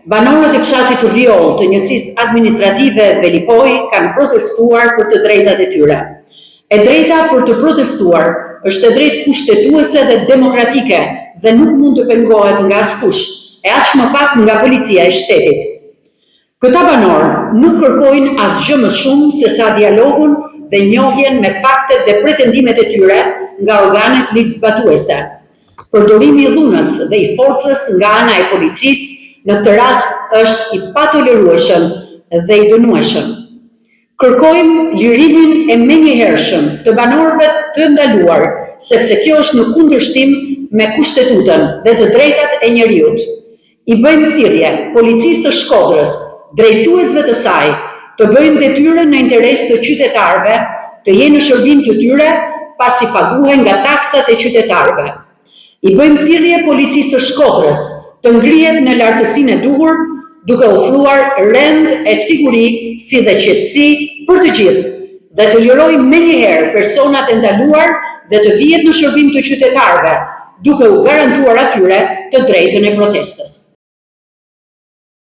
banorët e fshatit të Rjoll të njësisë administrative Velipoj kanë protestuar për të drejtat e tyre. E drejta për të protestuar është e drejtë kushtetuese dhe demokratike dhe nuk mund të pengohet nga askush, e aq më pak nga policia e shtetit. Këta banorë nuk kërkojnë asgjë më shumë se sa dialogun dhe njohjen me faktet dhe pretendimet e tyre nga organet ligjzbatuese. Përdorimi i dhunës dhe i forcës nga ana e policisë në këtë rast është i patolerueshëm dhe i dënueshëm. Kërkojmë lirimin e menjëhershëm të banorëve të ndaluar, sepse kjo është në kundërshtim me Kushtetutën dhe të drejtat e njeriut. I bëjmë thirrje policisë së Shkodrës, drejtuesve të saj, të bëjnë detyrën në interes të qytetarëve, të jenë në shërbim të tyre, pasi paguhen nga taksat e qytetarëve. I bëjmë thirrje policisë së Shkodrës të ngrihet në lartësinë e duhur, duke ofruar rend e siguri si dhe qetësi për të gjithë, dhe të lirojë menjëherë personat e ndaluar dhe të vihet në shërbim të qytetarëve, duke u garantuar atyre të drejtën e protestës.